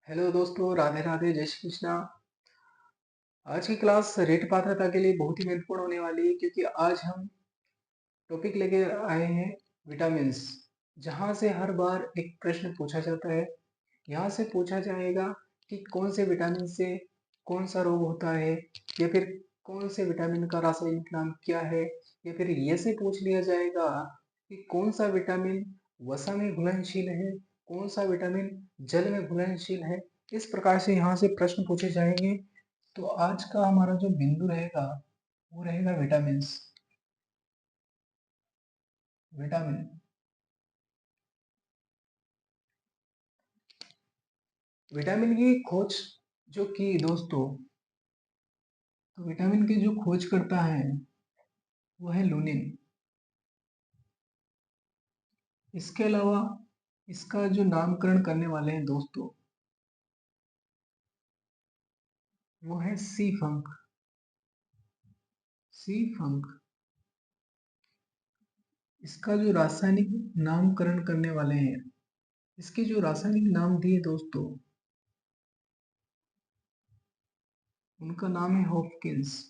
Hello दोस्तों, राधे राधे, जय श्री कृष्णा। आज की क्लास रेट पात्रता के लिए बहुत ही महत्वपूर्ण होने वाली है क्योंकि आज हम टॉपिक लेके आए हैं विटामिन्स। जहां से हर बार एक प्रश्न पूछा जाता है। यहाँ से पूछा जाएगा कि कौन से विटामिन से कौन सा रोग होता है, या फिर कौन से विटामिन का रासायनिक नाम क्या है, या फिर ये से पूछ लिया जाएगा कि कौन सा विटामिन वसा में घुलनशील है, कौन सा विटामिन जल में घुलनशील है। इस प्रकार से यहाँ से प्रश्न पूछे जाएंगे। तो आज का हमारा जो बिंदु रहेगा वो रहेगा विटामिन्स। विटामिन विटामिन की खोज जो की दोस्तों, तो विटामिन की जो खोज करता है वो है लूनिन। इसके अलावा इसका जो नामकरण करने वाले हैं दोस्तों वो है सी फंक। सी फंक इसका जो रासायनिक नामकरण करने वाले हैं, इसके जो रासायनिक नाम दिए दोस्तों, उनका नाम है हॉपकिंस।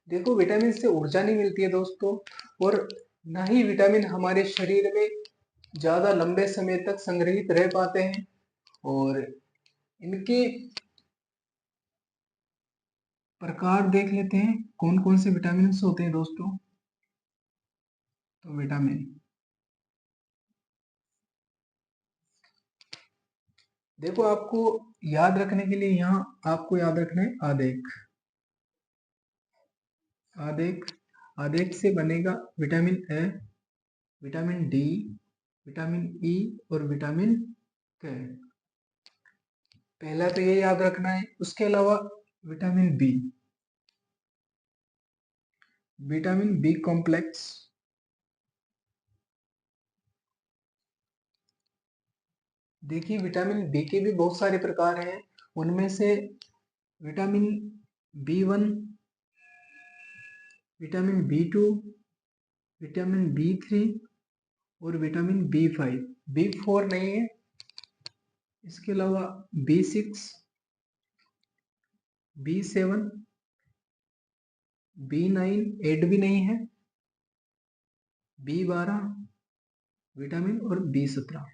देखो, विटामिन से ऊर्जा नहीं मिलती है दोस्तों, और ना ही विटामिन हमारे शरीर में ज्यादा लंबे समय तक संग्रहित रह पाते हैं। और इनके प्रकार देख लेते हैं, कौन कौन से विटामिन होते हैं दोस्तों। तो विटामिन देखो, आपको याद रखने के लिए यहाँ आपको याद रखना है आदेक। आदेक आदेक से बनेगा vitamin A, vitamin D, vitamin E और विटामिन के। पहला तो ये याद रखना है। उसके अलावा vitamin B, vitamin B complex. देखिए, विटामिन बी के भी बहुत सारे प्रकार हैं। उनमें से vitamin B one, vitamin B two, vitamin B three और vitamin B five. B four नहीं है। इसके अलावा B six, B seven, B nine, eight भी नहीं है, बी बारह विटामिन और बी सत्रह,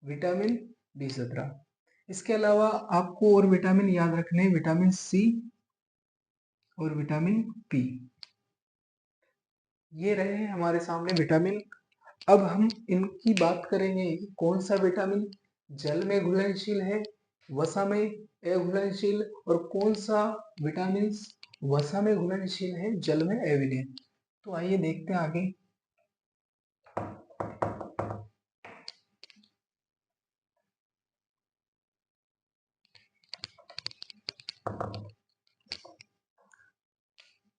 विटामिन बी सत्रह। इसके अलावा आपको और विटामिन याद रखने हैं, विटामिन सी और विटामिन पी। ये रहे हमारे सामने विटामिन। अब हम इनकी बात करेंगे कि कौन सा विटामिन जल में घुलनशील है, वसा में अघुलनशील, और कौन सा विटामिन वसा में घुलनशील है, जल में अविलीन। तो आइए देखते हैं आगे।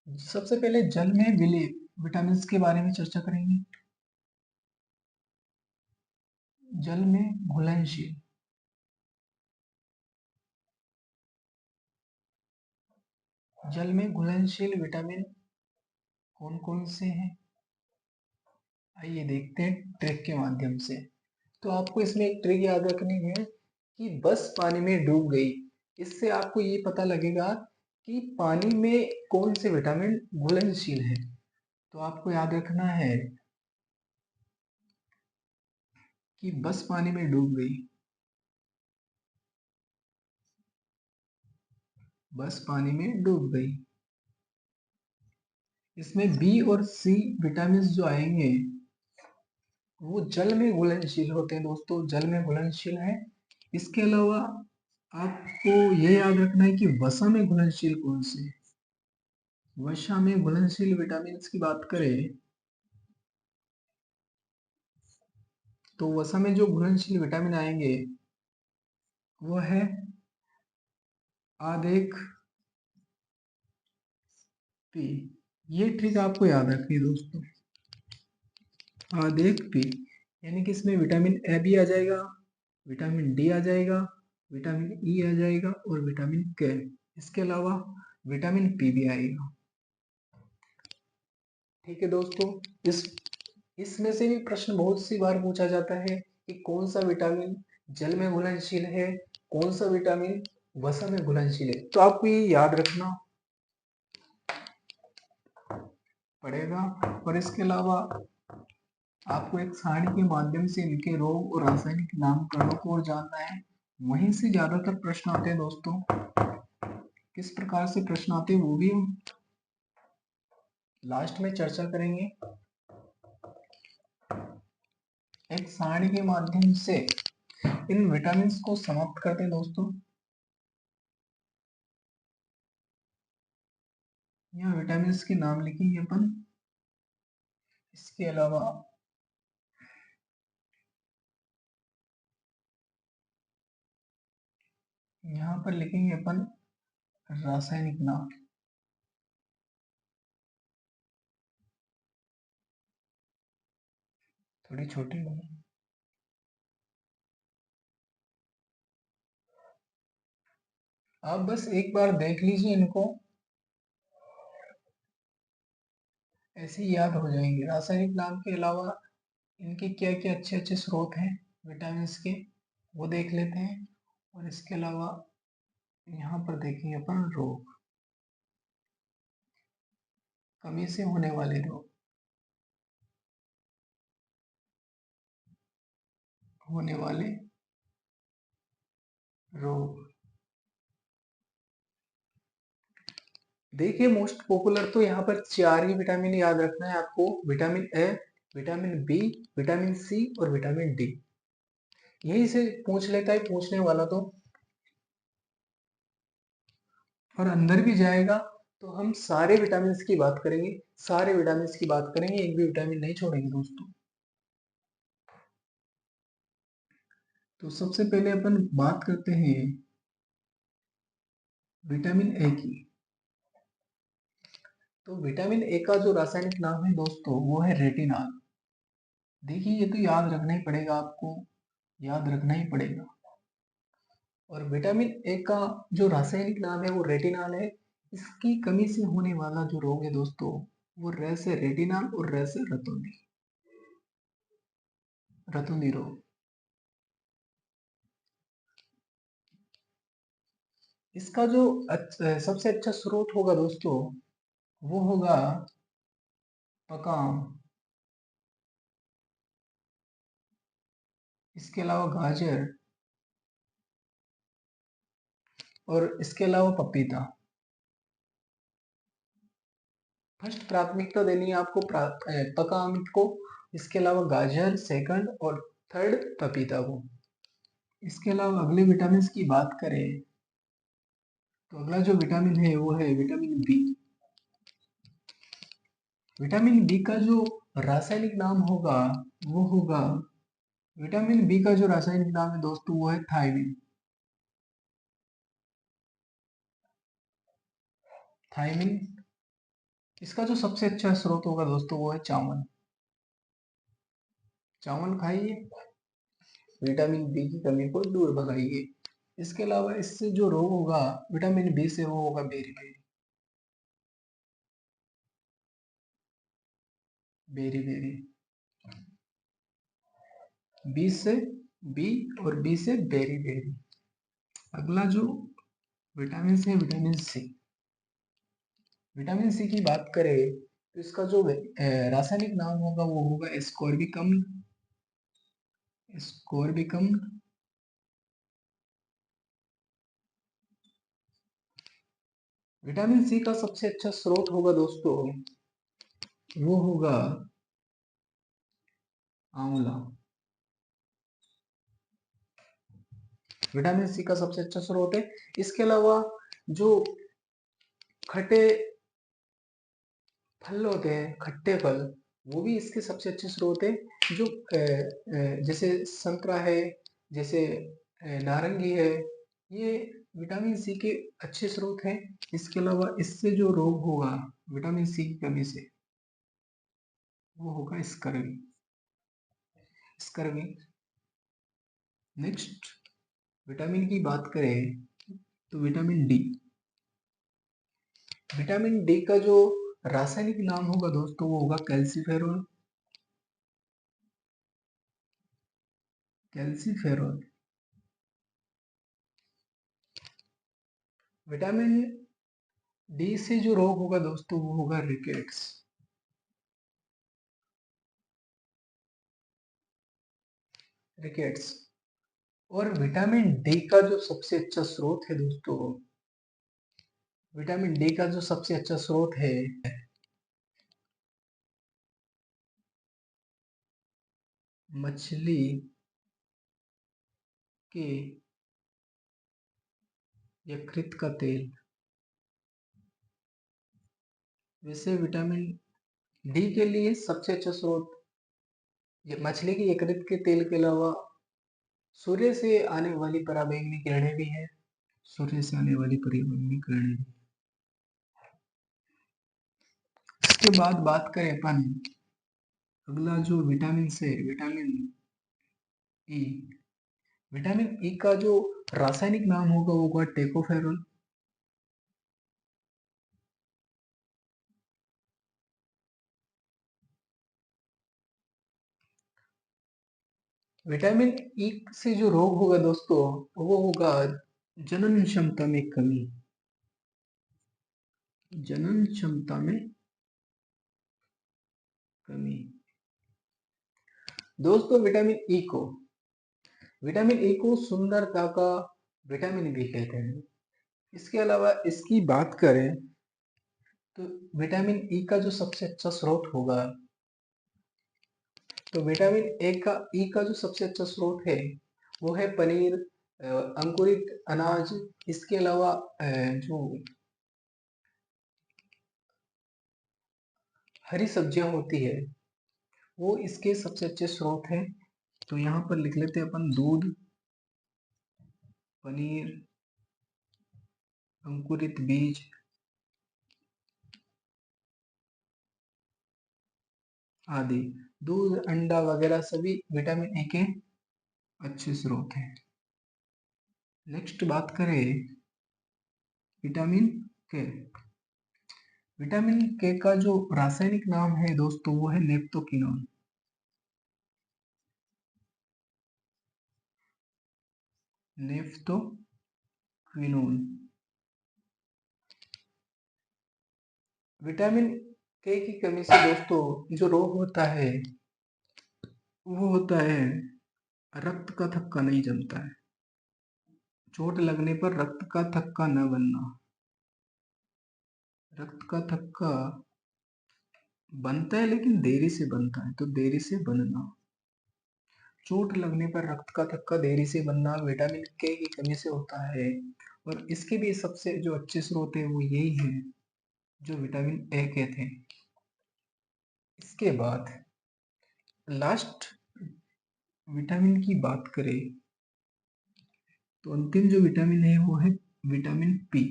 सबसे पहले जल में विलीन विटामिन के बारे में चर्चा करेंगे। जल में घुलनशील, जल में घुलनशील विटामिन कौन कौन से हैं, आइए देखते हैं ट्रिक के माध्यम से। तो आपको इसमें एक ट्रिक याद रखनी है कि बस पानी में डूब गई। इससे आपको ये पता लगेगा कि पानी में कौन से विटामिन घुलनशील है। तो आपको याद रखना है कि बस पानी में डूब गई, बस पानी में डूब गई। इसमें बी और सी विटामिन जो आएंगे वो जल में घुलनशील होते हैं दोस्तों, जल में घुलनशील है। इसके अलावा आपको यह याद रखना है कि वसा में घुलनशील कौन से हैं। वसा में घुलनशील विटामिन की बात करें तो वसा में जो घुलनशील विटामिन आएंगे वो है आदेक, पी। ये ट्रिक आपको याद रखनी है दोस्तों, आदेक पी। यानी कि इसमें विटामिन ए भी आ जाएगा, विटामिन डी आ जाएगा, विटामिन ई आ जाएगा और विटामिन के। इसके अलावा विटामिन पी भी आएगा। ठीक है दोस्तों, इस इसमें से भी प्रश्न बहुत सी बार पूछा जाता है कि कौन सा विटामिन जल में घुलनशील है, कौन सा विटामिन वसा में घुलनशील है। तो आपको ये याद रखना पड़ेगा। और इसके अलावा आपको एक सारणी के माध्यम से इनके रोग और रासायनिक नामकरणों को और जानना है। वहीं से ज्यादातर प्रश्न आते हैं दोस्तों। किस प्रकार से प्रश्न आते हैं वो भी हम लास्ट में चर्चा करेंगे। एक सारणी के माध्यम से इन विटामिन को समाप्त करते हैं दोस्तों। यहाँ विटामिन के नाम लिखेंगे अपन। इसके अलावा यहाँ पर लिखेंगे अपन रासायनिक नाम। थोड़ी छोटी होगी। आप बस एक बार देख लीजिए इनको, ऐसे ही याद हो जाएंगे। रासायनिक नाम के अलावा इनके क्या क्या अच्छे अच्छे स्रोत हैं विटामिन के, वो देख लेते हैं। और इसके अलावा यहाँ पर देखेंगे अपन रोग, कमी से होने वाले रोग, होने वाले रोग। देखिए मोस्ट पॉपुलर तो यहाँ पर 4 ही विटामिन याद रखना है आपको। Vitamin A, vitamin B, vitamin C और विटामिन डी। यही से पूछ लेता है पूछने वाला तो, और अंदर भी जाएगा तो हम सारे विटामिन की बात करेंगे। सारे विटामिन की बात करेंगे, एक भी विटामिन नहीं छोड़ेंगे दोस्तों। तो सबसे पहले अपन बात करते हैं विटामिन ए की। तो विटामिन ए का जो रासायनिक नाम है दोस्तों वो है रेटिनॉल। देखिए ये तो याद रखना ही पड़ेगा आपको, याद रखना ही पड़ेगा। और विटामिन ए का जो रासायनिक नाम है वो रेटिनॉल है। इसकी कमी से होने वाला जो रोग है दोस्तों वो रे से रेटिनॉल और रे से रतौंधी, रतौंधी रोग। इसका जो सबसे अच्छा स्रोत होगा दोस्तों वो होगा पकाम। इसके अलावा गाजर, और इसके अलावा पपीता। फर्स्ट प्राथमिकता देनी है आपको पकाम को। इसके अलावा गाजर सेकंड, और थर्ड पपीता को। इसके अलावा अगले विटामिन की बात करें तो अगला जो विटामिन है वो है विटामिन बी। विटामिन बी का जो रासायनिक नाम होगा वो होगा, विटामिन बी का जो रासायनिक नाम है दोस्तों वो है थायमिन। थायमिन। इसका जो सबसे अच्छा स्रोत होगा दोस्तों वो है चावल। चावल खाइए, विटामिन बी की कमी को दूर भगाइए। इसके अलावा इससे जो रोग होगा विटामिन बी से वो होगा बेरी। बेरी बेरी, बी से बी और बी से बेरी बेरी। अगला जो विटामिन है विटामिन सी। विटामिन सी की बात करें तो इसका जो रासायनिक नाम होगा वो होगा एस्कोर्बिकम। एस्कोर्बिकम। विटामिन सी का सबसे अच्छा स्रोत होगा दोस्तों वो होगा आंवला। विटामिन सी का सबसे अच्छा स्रोत है। इसके अलावा जो खट्टे फल होते हैं, खट्टे फल, वो भी इसके सबसे अच्छे स्रोत है। जो जैसे संतरा है, जैसे नारंगी है, ये विटामिन सी के अच्छे स्रोत हैं। इसके अलावा इससे जो रोग होगा विटामिन सी की कमी से वो होगा स्कर्वी। स्कर्वी। नेक्स्ट विटामिन की बात करें तो विटामिन डी। विटामिन डी का जो रासायनिक नाम होगा दोस्तों वो होगा कैल्सीफेरॉल। कैल्सीफेरॉल। विटामिन डी से जो रोग होगा दोस्तों वो होगा रिकेट्स। रिकेट्स। और विटामिन डी का जो सबसे अच्छा स्रोत है दोस्तों, विटामिन डी का जो सबसे अच्छा स्रोत है मछली के यकृत का तेल। वैसे विटामिन डी के लिए सबसे अच्छा स्रोत ये मछली के यकृत के तेल के अलावा सूर्य से आने वाली पराबैंगनी किरणें भी हैं। सूर्य से आने वाली पराबैंगनी किरणें भी। इसके बाद बात करें अपन अगला जो विटामिन से विटामिन ई। विटामिन ई का जो रासायनिक नाम होगा वो होगा टेकोफेरोल। विटामिन ई से जो रोग होगा दोस्तों वो होगा जनन क्षमता में कमी। जनन क्षमता में कमी। दोस्तों विटामिन ई को सुंदरता का विटामिन भी कहते हैं। इसके अलावा इसकी बात करें तो विटामिन ई का जो सबसे अच्छा स्रोत होगा तो विटामिन ई का जो सबसे अच्छा स्रोत है वो है पनीर, अंकुरित अनाज। इसके अलावा जो हरी सब्जियां होती है वो इसके सबसे अच्छे स्रोत हैं। तो यहाँ पर लिख लेते हैं अपन दूध, पनीर, अंकुरित बीज, आदि। दूध, अंडा वगैरह सभी विटामिन ए के अच्छे स्रोत हैं। नेक्स्ट बात करें विटामिन के। विटामिन के का जो रासायनिक नाम है दोस्तों वो है नेप्टोकिनोन। नेफ्टोक्विनोन। विटामिन के की कमी से दोस्तों जो रोग होता है वो होता है रक्त का थक्का नहीं जमता है। चोट लगने पर रक्त का थक्का न बनना। रक्त का थक्का बनता है लेकिन देरी से बनता है, तो देरी से बनना। चोट लगने पर रक्त का थक्का देरी से बनना विटामिन के की कमी से होता है। और इसके भी सबसे जो अच्छे स्रोत है वो यही है जो विटामिन ए के थे। इसके बाद लास्ट विटामिन की बात करें तो अंतिम जो विटामिन है वो है विटामिन पी।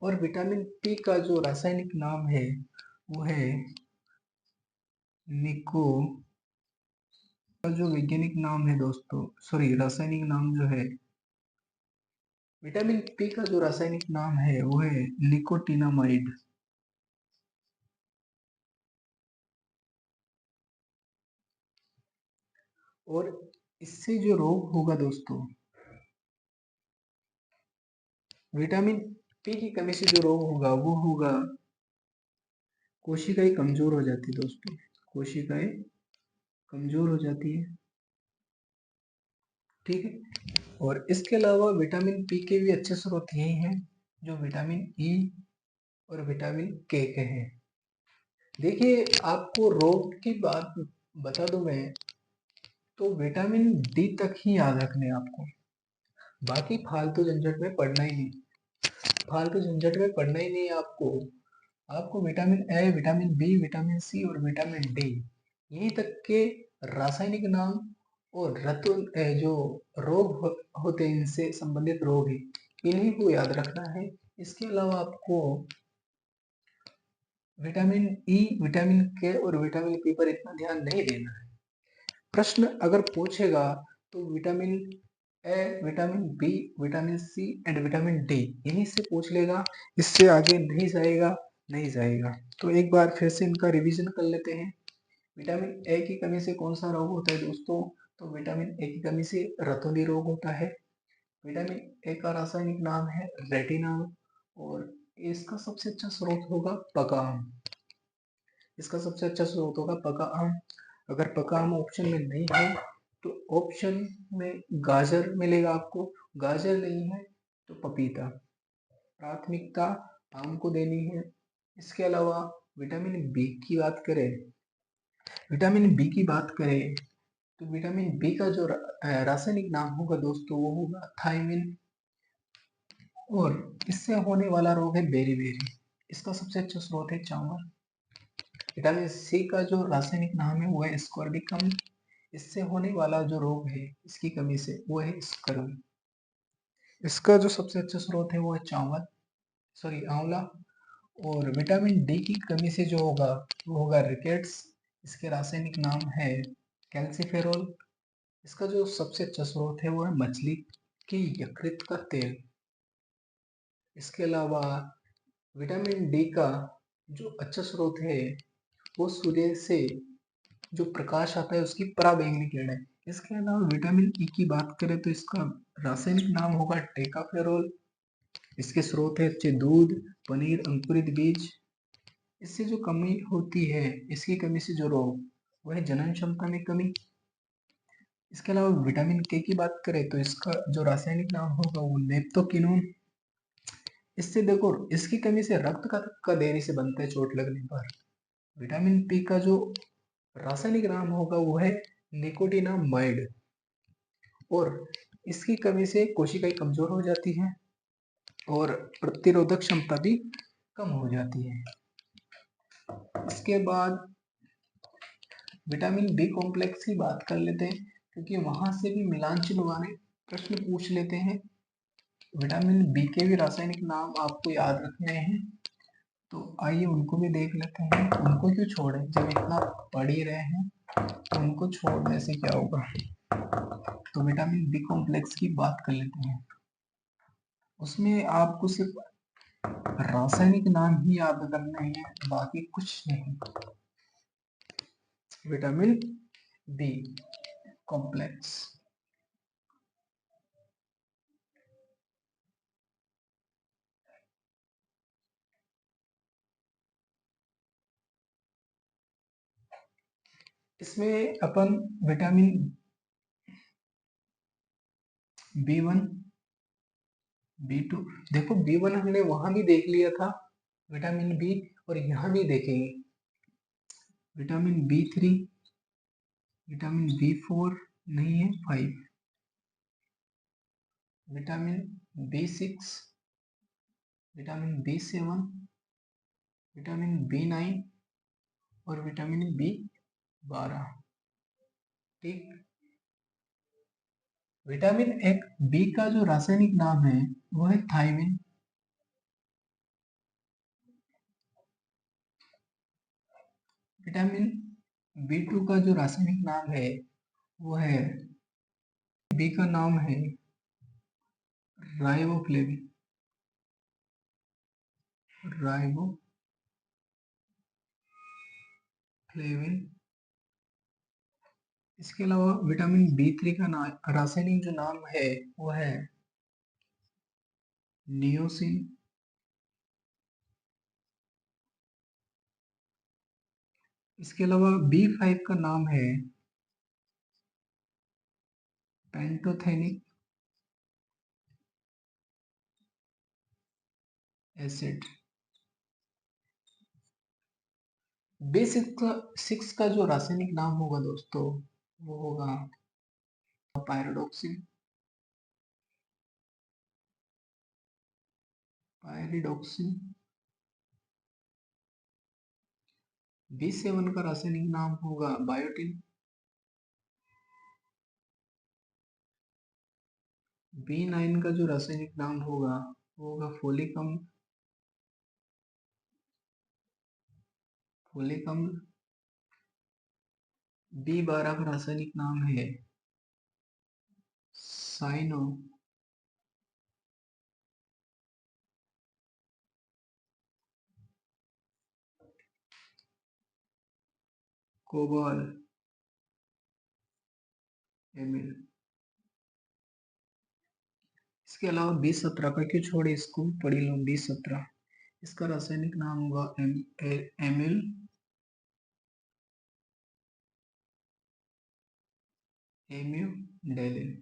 और विटामिन पी का जो रासायनिक नाम है वो है निको का जो वैज्ञानिक नाम है दोस्तों, सॉरी रासायनिक नाम जो है विटामिन पी का जो रासायनिक नाम है वो है निकोटिनामाइड। और इससे जो रोग होगा दोस्तों, विटामिन पी की कमी से जो रोग होगा वो होगा कोशिकाएं कमजोर हो जाती है दोस्तों। कोशिकाएं कमजोर हो जाती है, ठीक है। और इसके अलावा विटामिन पी के भी अच्छे स्रोत यही हैं जो विटामिन ई और विटामिन के हैं। देखिए आपको रोग की बात बता दूं मैं तो विटामिन डी तक ही याद रखने आपको, बाकी फालतू झंझट में पढ़ना ही नहीं। फालतू झंझट में पढ़ना ही नहीं आपको। आपको vitamin A, vitamin B, vitamin C और विटामिन डी यहीं तक के रासायनिक नाम और जो रोग होते हैं इनसे संबंधित रोग है इन्हीं को याद रखना है। इसके अलावा आपको विटामिन ई, विटामिन के और विटामिन पी पर इतना ध्यान नहीं देना है। प्रश्न अगर पूछेगा तो vitamin A, vitamin B, vitamin C and vitamin D इन्हीं से पूछ लेगा, इससे आगे नहीं जाएगा। तो एक बार फिर से इनका रिवीजन कर लेते हैं। विटामिन ए की कमी से कौन सा रोग होता है दोस्तों? तो विटामिन ए की कमी से रतौंधी रोग होता है। विटामिन ए का रासायनिक नाम है रेटिनॉल और इसका सबसे अच्छा स्रोत होगा पका आम। इसका सबसे अच्छा स्रोत होगा पका आम। अगर पका आम ऑप्शन में नहीं है तो ऑप्शन में गाजर मिलेगा आपको। गाजर नहीं है तो पपीता। प्राथमिकता आम को देनी है। इसके अलावा विटामिन बी की बात करें, विटामिन बी की बात करें तो विटामिन बी का जो रासायनिक नाम होगा दोस्तों वो होगा थायमिन और इससे होने वाला रोग है बेरी। इसका सबसे अच्छा स्रोत है चावल। विटामिन सी का जो रासायनिक नाम है वो है स्कॉर्बिकम। इससे होने वाला जो रोग है इसकी कमी से वो है स्कर्वी। इसका जो सबसे अच्छा स्रोत है वो है चावल, सॉरी आंवला। और विटामिन डी की कमी से जो होगा वो होगा रिकेट्स। इसके रासायनिक नाम है कैल्सीफेरोल। इसका जो सबसे अच्छा स्रोत है वो है मछली की यकृत का तेल। इसके अलावा विटामिन डी का जो अच्छा स्रोत है वो सूर्य से जो प्रकाश आता है उसकी पराबैंगनी किरणें। इसके अलावा विटामिन ई की बात करें तो इसका रासायनिक नाम होगा टेकाफेरोल। इसके स्रोत है अच्छे दूध, पनीर, अंकुरित बीज। इससे जो कमी होती है, इसकी कमी से जो रोग वह है जनन क्षमता में कमी। इसके अलावा विटामिन के की बात करें तो इसका जो रासायनिक नाम होगा वो नेप्टोकिनोन। इससे देखो इसकी कमी से रक्त का देरी से बनता है चोट लगने पर। विटामिन पी का जो रासायनिक नाम होगा वो है निकोटिनामाइड और इसकी कमी से कोशिकाएं कमजोर हो जाती हैं और प्रतिरोधक क्षमता भी कम हो जाती है। इसके बाद विटामिन बी कॉम्प्लेक्स की बात कर लेते हैं क्योंकि वहां से भी मिलान चिन्ह वाले प्रश्न पूछ लेते हैं। विटामिन बी के भी रासायनिक नाम आपको याद रखने हैं तो आइए उनको भी देख लेते हैं। उनको क्यों छोड़े, जब इतना पढ़ ही रहे हैं तो उनको छोड़ने से क्या होगा। तो विटामिन बी कॉम्प्लेक्स की बात कर लेते हैं। उसमें आपको सिर्फ रासायनिक नाम ही याद करने हैं, बाकी कुछ नहीं। विटामिन बी कॉम्प्लेक्स इसमें अपन विटामिन B1, B2, देखो B1 हमने वहां भी देख लिया था विटामिन बी और यहाँ भी देखेंगे। विटामिन B3, विटामिन B4 नहीं है 5, vitamin B6, vitamin B7, vitamin B9 और विटामिन B12। ठीक। विटामिन एक बी का जो रासायनिक नाम है वो है थायमिन। विटामिन B2 का जो रासायनिक नाम है वो है, बी का नाम है राइबोफ्लेविन। राइबोफ्लेविन। इसके अलावा विटामिन B3 का रासायनिक जो नाम है वो है नियोसिन। इसके अलावा B5 का नाम है पेंटोथेनिक एसिड। B6 का जो रासायनिक नाम होगा दोस्तों वो होगा पायरिडोक्सिन। पायरिडोक्सिन। B7 का रासायनिक नाम होगा बायोटिन। B9 का जो रासायनिक नाम होगा वो होगा फोलिक अम्ल। फोलिक अम्ल। B12 का रासायनिक नाम है साइनो कोबाल एमिल। इसके अलावा 2017 का क्यों छोड़े इसको, पढ़ी लो 2017। इसका रासायनिक नाम होगा एमिल एम्यूडेलिन।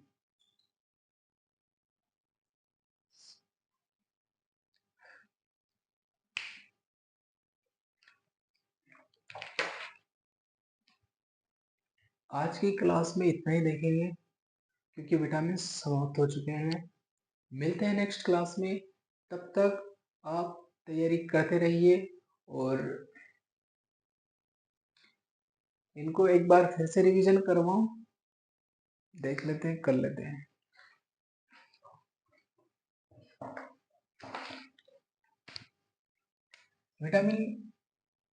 आज की क्लास में इतना ही देखेंगे क्योंकि विटामिन समाप्त हो चुके हैं। मिलते हैं नेक्स्ट क्लास में, तब तक आप तैयारी करते रहिए और इनको एक बार फिर से रिवीजन करवाऊं, देख लेते हैं, कर लेते हैं। विटामिन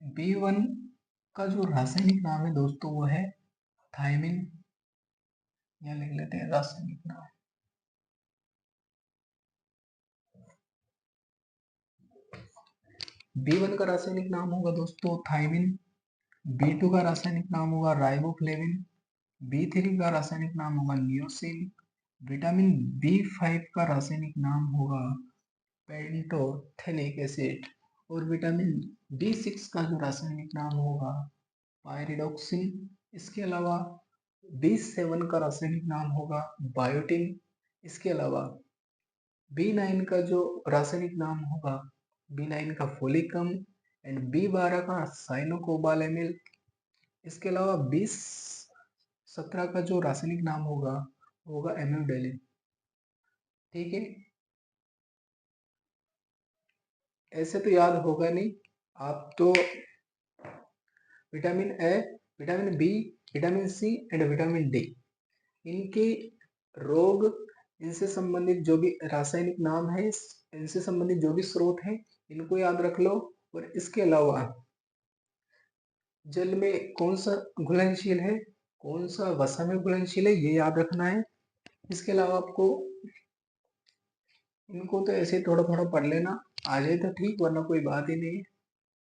B1 का जो रासायनिक नाम है दोस्तों वो है थायमिन। यहाँ लिख लेते हैं रासायनिक नाम। B1 का रासायनिक नाम होगा दोस्तों थायमिन। B2 का रासायनिक नाम होगा राइबोफ्लेविन। B3 का रासायनिक नाम होगा नियोसिन। विटामिन B5 का रासायनिक नाम होगा पेंटोथेनिक एसिड। और विटामिन B6 का जो रासायनिक नाम होगा पायरिडोक्सिन। इसके अलावा B7 का रासायनिक नाम होगा बायोटिन। इसके अलावा B9 का जो रासायनिक नाम होगा, B9 का फोलिकम एंड B12 का साइनोकोबालेमिल। इसके अलावा B17 का जो रासायनिक नाम होगा एम्यूडेलिन। ठीक है, ऐसे तो याद होगा नहीं आप तो। Vitamin A, vitamin B, vitamin C and vitamin D, इनके रोग, इनसे संबंधित जो भी रासायनिक नाम है, इनसे संबंधित जो भी स्रोत है, इनको याद रख लो। और इसके अलावा जल में कौन सा घुलनशील है, कौन सा वसा में घुलनशील है, ये याद रखना है। इसके अलावा आपको इनको तो ऐसे थोड़ा थोड़ा पढ़ लेना, आ जाए तो ठीक, वरना कोई बात ही नहीं है।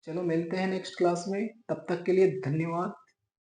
चलो मिलते हैं नेक्स्ट क्लास में, तब तक के लिए धन्यवाद।